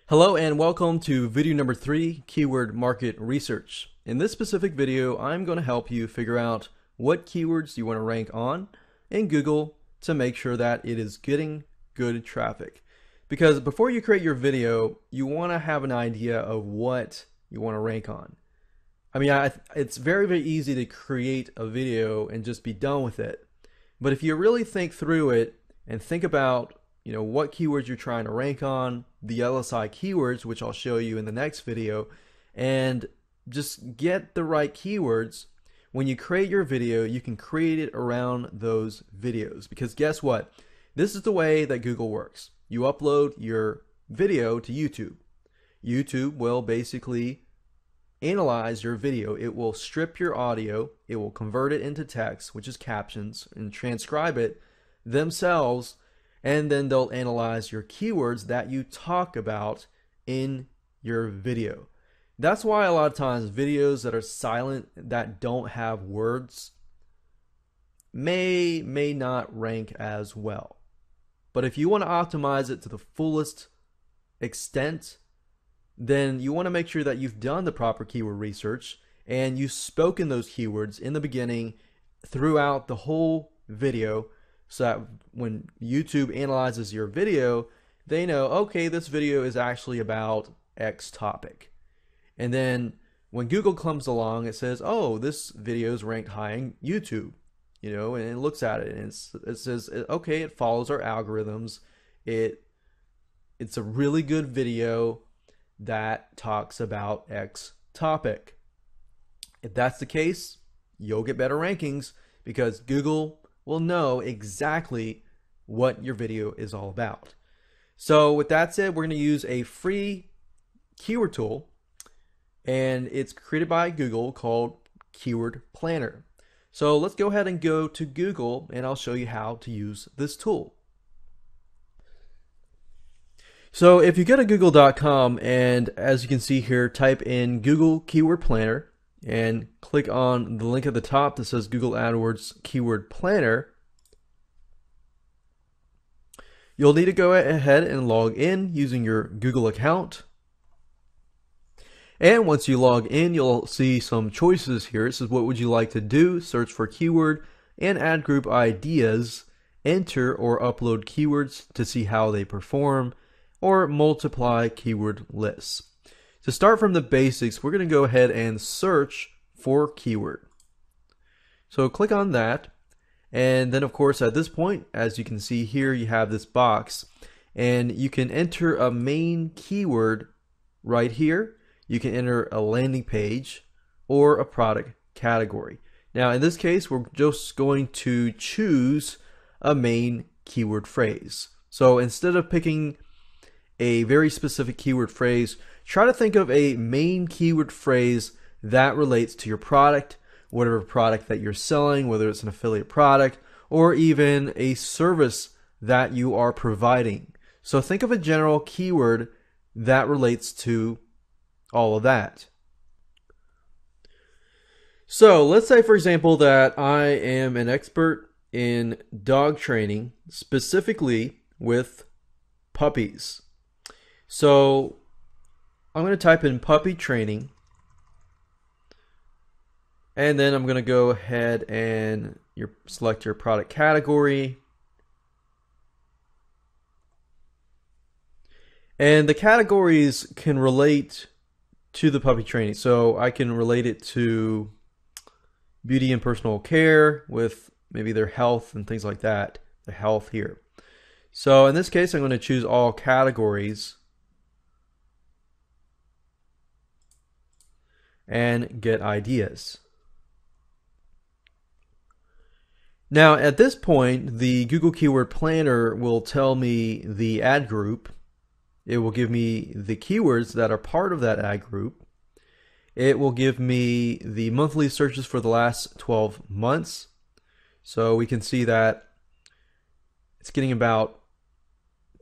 Hello and welcome to video number 3, Keyword Market Research. In this specific video, I'm going to help you figure out what keywords you want to rank on in Google to make sure that it is getting good traffic. Because before you create your video, you want to have an idea of what you want to rank on. I mean, it's very easy to create a video and just be done with it. But if you really think through it and think about what keywords you're trying to rank on, the LSI keywords, which I'll show you in the next video, and just get the right keywords. When you create your video, you can create it around those videos, because guess what? This is the way that Google works. You upload your video to YouTube. YouTube will basically analyze your video. It will strip your audio, it will convert it into text, which is captions, and transcribe it themselves, and then they'll analyze your keywords that you talk about in your video. That's why a lot of times videos that are silent, that don't have words, may not rank as well. But if you want to optimize it to the fullest extent, then you want to make sure that you've done the proper keyword research and you've spoken those keywords in the beginning throughout the whole video, so that when YouTube analyzes your video, they know, okay, this video is actually about X topic. And then when Google comes along, it says, oh, this video is ranked high in YouTube, and it looks at it and it says, okay, it follows our algorithms. It's a really good video that talks about X topic. If that's the case, you'll get better rankings because Google will know exactly what your video is all about. So with that said, we're going to use a free keyword tool, and it's created by Google called Keyword Planner. So let's go ahead and go to Google and I'll show you how to use this tool. So if you go to google.com and as you can see here, type in Google Keyword Planner and click on the link at the top that says Google AdWords Keyword Planner, you'll need to go ahead and log in using your Google account. And once you log in, you'll see some choices here. It says, what would you like to do? Search for keyword and ad group ideas, enter or upload keywords to see how they perform, or multiply keyword lists. To start from the basics, we're going to go ahead and search for keyword. So click on that. And then of course at this point, as you can see here, you have this box and you can enter a main keyword right here. You can enter a landing page or a product category. Now in this case, we're just going to choose a main keyword phrase. So instead of picking a very specific keyword phrase, try to think of a main keyword phrase that relates to your product, whatever product that you're selling, whether it's an affiliate product or even a service that you are providing. So think of a general keyword that relates to all of that. So let's say, for example, that I am an expert in dog training, specifically with puppies. So I'm going to type in puppy training, and then I'm going to go ahead and select your product category. And the categories can relate to the puppy training. So I can relate it to beauty and personal care with maybe their health and things like that, the health here. So in this case, I'm going to choose all categories and get ideas. Now at this point, the Google Keyword Planner will tell me the ad group. It will give me the keywords that are part of that ad group. It will give me the monthly searches for the last 12 months. So we can see that it's getting about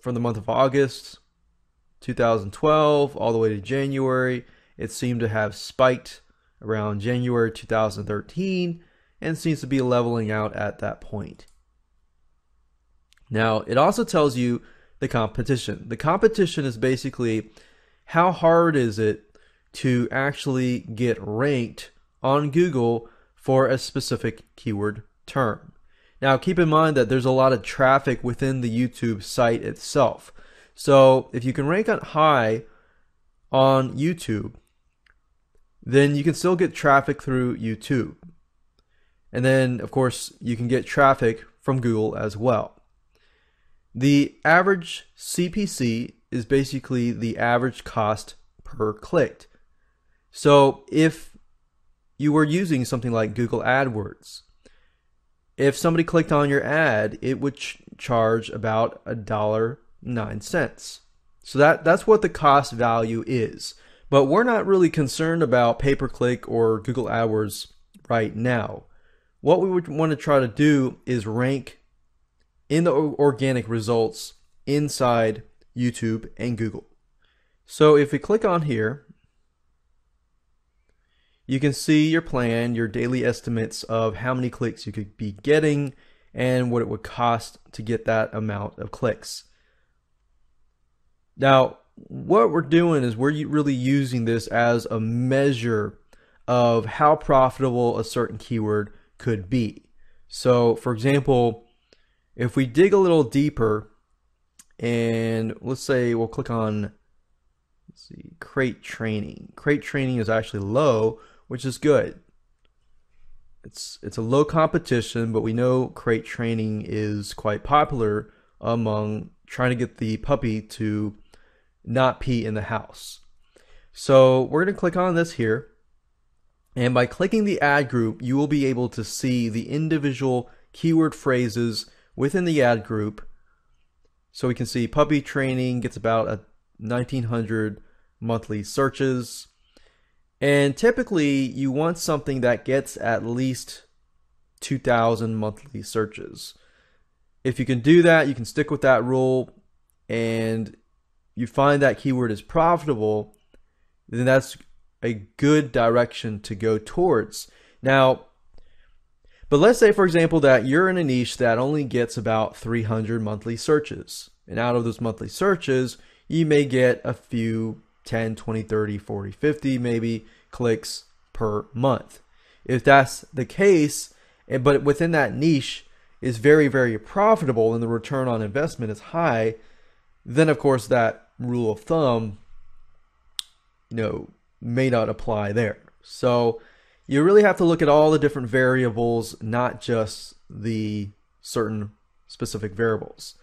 from the month of August 2012 all the way to January. It seemed to have spiked around January 2013 and seems to be leveling out at that point. Now, it also tells you the competition. The competition is basically how hard is it to actually get ranked on Google for a specific keyword term. Now keep in mind that there's a lot of traffic within the YouTube site itself. So if you can rank on high on YouTube, then you can still get traffic through YouTube. And then of course you can get traffic from Google as well. The average CPC is basically the average cost per click. So if you were using something like Google AdWords, if somebody clicked on your ad, it would charge about $1.09. So that's what the cost value is. But we're not really concerned about pay-per-click or Google AdWords right now. What we would want to try to do is rank in the organic results inside YouTube and Google. So if we click on here, you can see your plan, your daily estimates of how many clicks you could be getting and what it would cost to get that amount of clicks. Now, what we're doing is we're really using this as a measure of how profitable a certain keyword could be. So, for example, if we dig a little deeper and let's say we'll click on, let's see, crate training. Crate training is actually low, which is good. It's a low competition, but we know crate training is quite popular among trying to get the puppy to not pee in the house. So we're going to click on this here, and by clicking the ad group, you will be able to see the individual keyword phrases within the ad group. So we can see puppy training gets about 1,900 monthly searches. And typically you want something that gets at least 2,000 monthly searches. If you can do that, you can stick with that rule, and you find that keyword is profitable, then that's a good direction to go towards. Now, but let's say, for example, that you're in a niche that only gets about 300 monthly searches. And out of those monthly searches, you may get a few 10, 20, 30, 40, 50 maybe clicks per month. If that's the case, but within that niche is very, very profitable and the return on investment is high, then of course that rule of thumb, may not apply there. So you really have to look at all the different variables, not just the certain specific variables.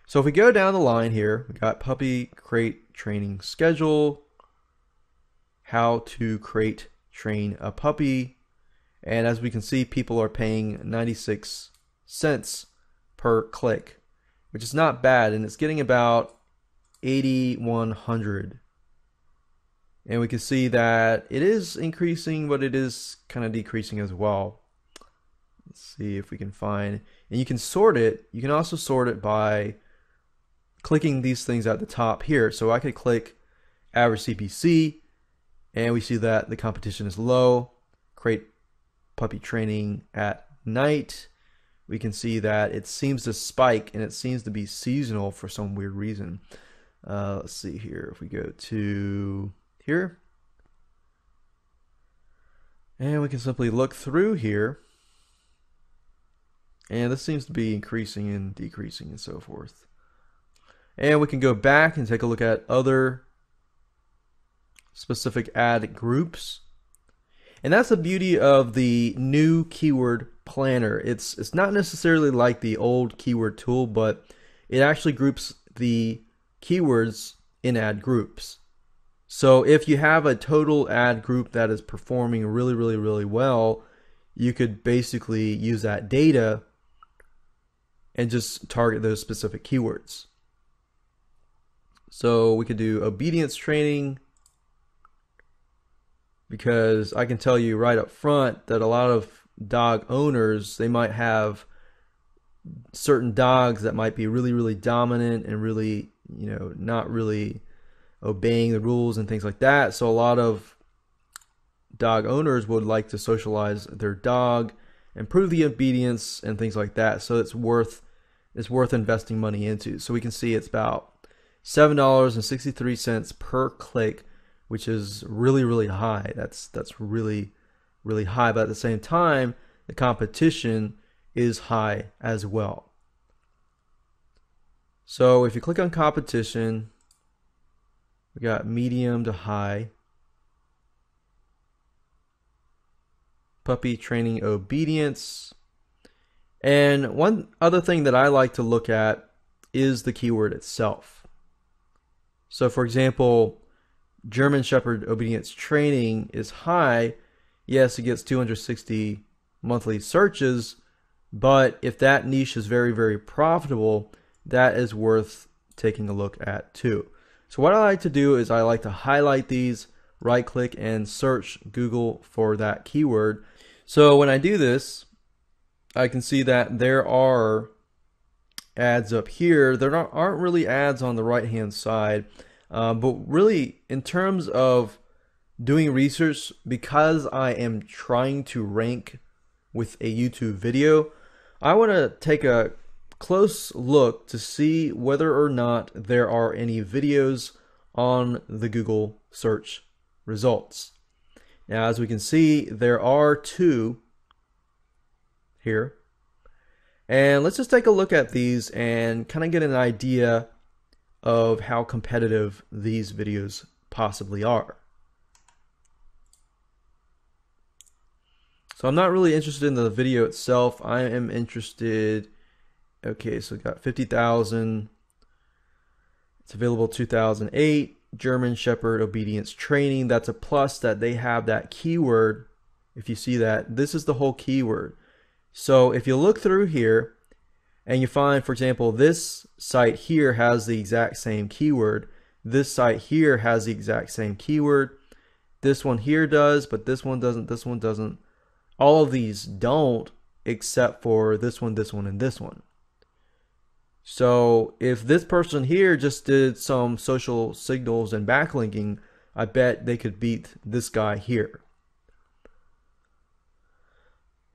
So if we go down the line here, we got puppy crate training schedule, how to crate train a puppy, and as we can see, people are paying 96 cents per click, which is not bad, and it's getting about 8,100. And we can see that it is increasing, but it is kind of decreasing as well. Let's see if we can find, and you can sort it. You can also sort it by clicking these things at the top here. So I could click average CPC, and we see that the competition is low. Crate puppy training at night. We can see that it seems to spike, and it seems to be seasonal for some weird reason. Let's see here. If we go to here, and we can simply look through here, and this seems to be increasing and decreasing and so forth. And we can go back and take a look at other specific ad groups. And that's the beauty of the new keyword planner. It's not necessarily like the old keyword tool, but it actually groups the keywords in ad groups. So if you have a total ad group that is performing really, really, really well, you could basically use that data and just target those specific keywords. So we could do obedience training, because I can tell you right up front that a lot of dog owners, they might have certain dogs that might be really, really dominant and really, not really obeying the rules and things like that. So a lot of dog owners would like to socialize their dog, improve the obedience and things like that. So it's worth investing money into. So we can see it's about $7.63 per click, which is really, really high. That's really, really high. But at the same time, the competition is high as well. So if you click on competition, we got medium to high. Puppy training obedience. And one other thing that I like to look at is the keyword itself. So for example, German Shepherd obedience training is high. Yes, it gets 260 monthly searches, but if that niche is very, very profitable, that is worth taking a look at too. So what I like to do is I like to highlight these, right click and search Google for that keyword. So when I do this, I can see that there are ads up here. There aren't really ads on the right hand side, but really in terms of doing research, because I am trying to rank with a YouTube video, I want to take a close look to see whether or not there are any videos on the Google search results. Now, as we can see, there are 2 here. And let's just take a look at these and kind of get an idea of how competitive these videos possibly are. So I'm not really interested in the video itself. I am interested, okay, so we got 50,000. It's available 2008. German Shepherd obedience training. That's a plus that they have that keyword. If you see that, this is the whole keyword. So if you look through here and you find, for example, this site here has the exact same keyword. This site here has the exact same keyword. This one here does, but this one doesn't. This one doesn't. All of these don't, except for this one, and this one. So if this person here just did some social signals and backlinking, I bet they could beat this guy here.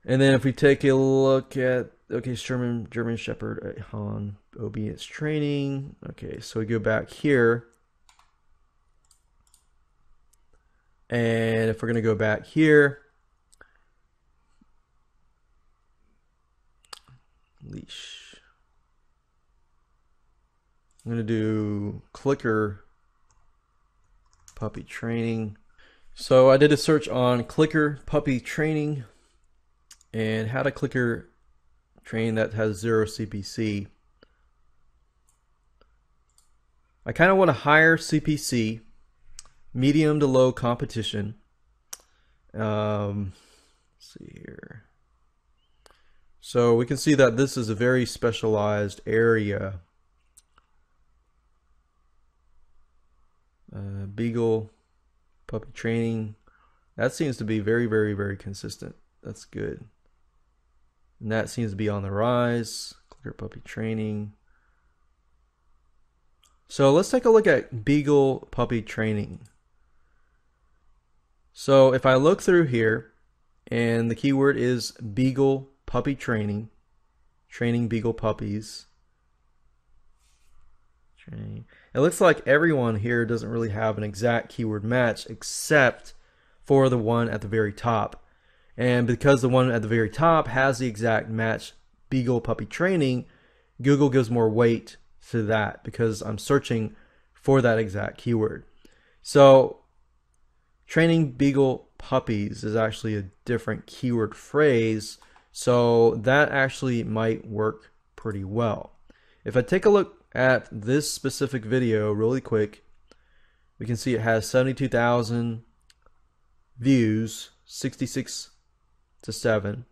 And then if we take a look at, okay, German Shepherd on obedience training. Okay, so we go back here. And if we're going to go back here, leash. I'm going to do clicker puppy training. So I did a search on clicker puppy training and how to clicker train that has 0 CPC. I kind of want a higher CPC, medium to low competition. Let's see here. So we can see that this is a very specialized area. Beagle puppy training. That seems to be very, very, very consistent. That's good. And that seems to be on the rise. Clicker puppy training. So let's take a look at Beagle puppy training. So if I look through here, and the keyword is Beagle puppy training, training Beagle puppies. Training. It looks like everyone here doesn't really have an exact keyword match except for the one at the very top. And because the one at the very top has the exact match, Beagle puppy training, Google gives more weight to that because I'm searching for that exact keyword. So training Beagle puppies is actually a different keyword phrase, so that actually might work pretty well. If I take a look at this specific video really quick, we can see it has 72,000 views, 66 to 7.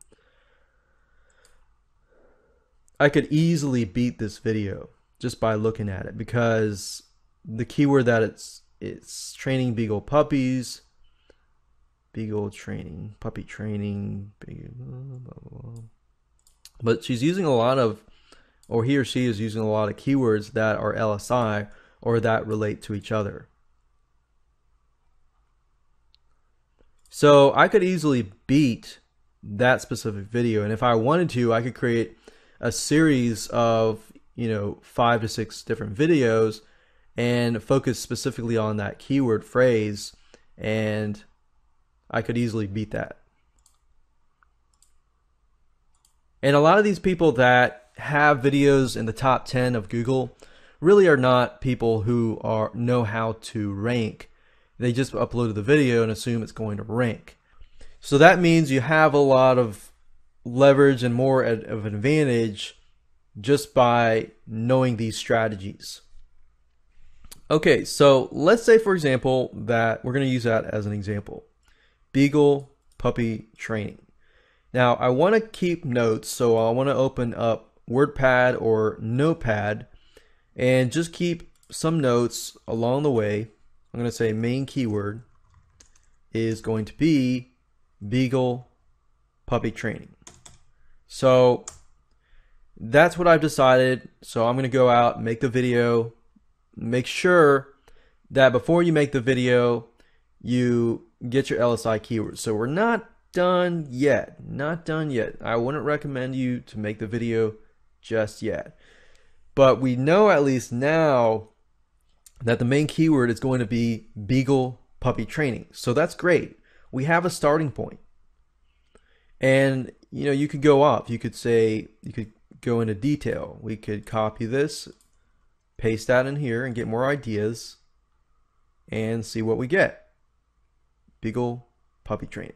I could easily beat this video just by looking at it because the keyword that it's training Beagle puppies, Beagle training, puppy training, but she's using a lot of, or he or she is using a lot of keywords that are LSI or that relate to each other. So I could easily beat that specific video, and if I wanted to, I could create a series of 5 to 6 different videos and focus specifically on that keyword phrase, and I could easily beat that. And a lot of these people that have videos in the top 10 of Google really are not people who know how to rank. They just uploaded the video and assume it's going to rank. So that means you have a lot of leverage and more of an advantage just by knowing these strategies. Okay, so let's say, for example, that we're going to use that as an example. Beagle puppy training. Now, I want to keep notes, so I want to open up WordPad or Notepad and just keep some notes along the way. I'm going to say main keyword is going to be Beagle puppy training. So that's what I've decided. So I'm going to go out, make the video. Make sure that before you make the video, you get your LSI keywords. So we're not done yet. Not done yet. I wouldn't recommend you to make the video just yet. But we know at least now that the main keyword is going to be Beagle puppy training. So that's great. We have a starting point. And you could go off. You could say, you could go into detail. We could copy this, paste that in here and get more ideas and see what we get. Beagle puppy training.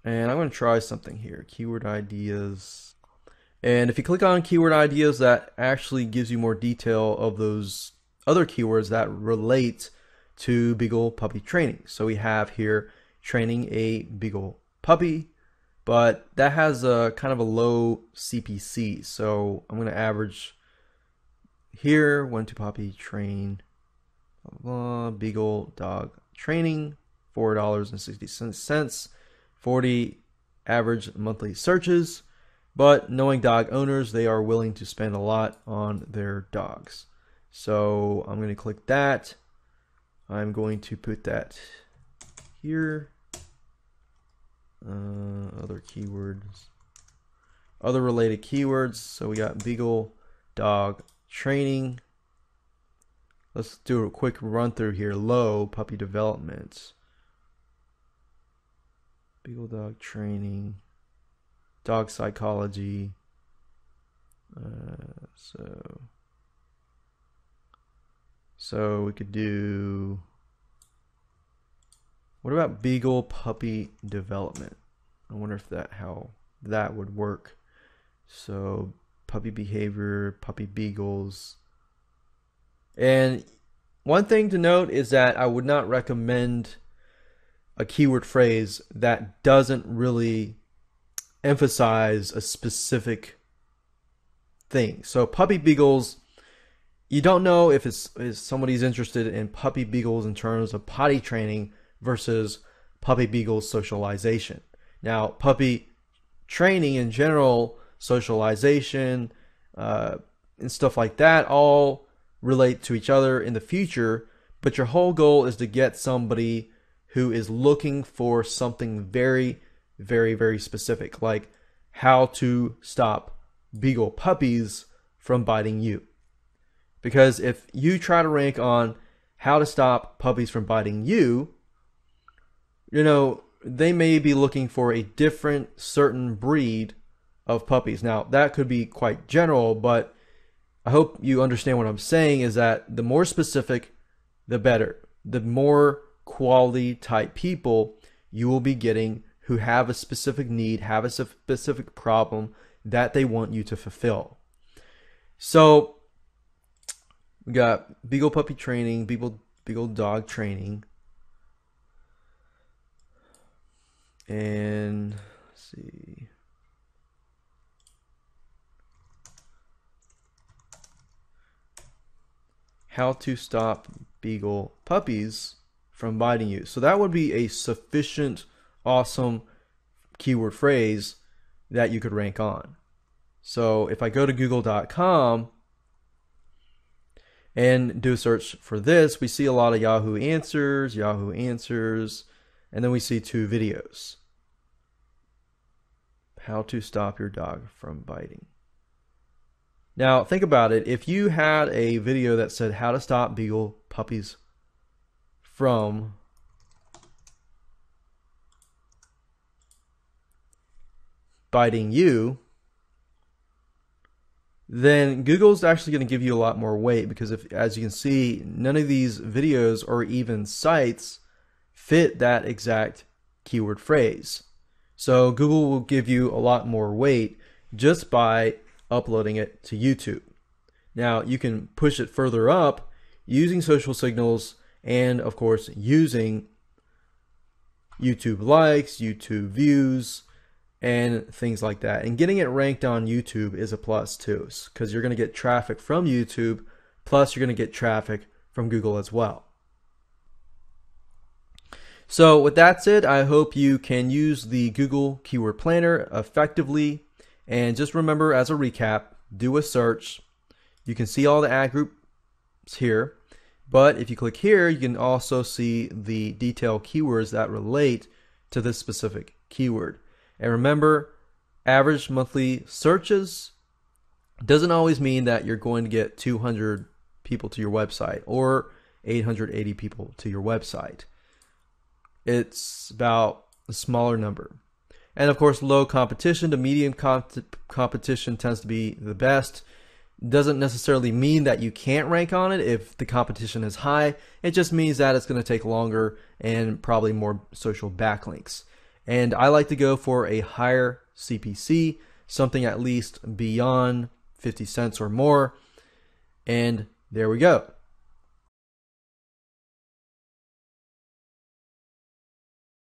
And I'm going to try something here. Keyword ideas. And if you click on keyword ideas, that actually gives you more detail of those other keywords that relate to Beagle puppy training. So we have here training a Beagle puppy, but that has a kind of a low CPC. So I'm going to average here, when to puppy train, Beagle dog training, $4.60, 40 average monthly searches. But knowing dog owners, they are willing to spend a lot on their dogs. So I'm going to click that. I'm going to put that here. Other keywords, other related keywords. So we got Beagle dog training. Let's do a quick run through here. Low puppy development. Beagle dog training. Dog psychology. So we could do, what about Beagle puppy development? I wonder if how that would work. So puppy behavior, puppy beagles. And one thing to note is that I would not recommend a keyword phrase that doesn't really emphasize a specific thing. So puppy beagles, you don't know if somebody's interested in puppy beagles in terms of potty training versus puppy beagles socialization. Now, puppy training in general, socialization, and stuff like that all relate to each other in the future, but your whole goal is to get somebody who is looking for something very, very, very specific, like how to stop beagle puppies from biting you. Because if you try to rank on how to stop puppies from biting you, they may be looking for a different certain breed of puppies. Now, that could be quite general, but I hope you understand what I'm saying is that the more specific, the better. The more quality type people you will be getting who have a specific need, have a specific problem that they want you to fulfill. So we got Beagle puppy training, Beagle dog training. And let's see. How to stop beagle puppies from biting you. So that would be a sufficient, awesome keyword phrase that you could rank on. So if I go to google.com and do a search for this, we see a lot of Yahoo Answers, and then we see 2 videos. How to stop your dog from biting. Now think about it. If you had a video that said how to stop beagle puppies from biting you, then Google's actually going to give you a lot more weight, because if, as you can see, none of these videos or even sites fit that exact keyword phrase. So Google will give you a lot more weight just by uploading it to YouTube. Now you can push it further up using social signals and of course using YouTube likes, YouTube views, and things like that. And getting it ranked on YouTube is a plus too, because you're going to get traffic from YouTube, plus you're going to get traffic from Google as well. So with that said, I hope you can use the Google Keyword Planner effectively. And just remember, as a recap, do a search. You can see all the ad groups here, but if you click here, you can also see the detailed keywords that relate to this specific keyword. And remember, average monthly searches doesn't always mean that you're going to get 200 people to your website or 880 people to your website. It's about a smaller number. And of course, low competition to medium competition tends to be the best. Doesn't necessarily mean that you can't rank on it if the competition is high. It just means that it's going to take longer and probably more social backlinks. And I like to go for a higher CPC, something at least beyond 50 cents or more. And there we go.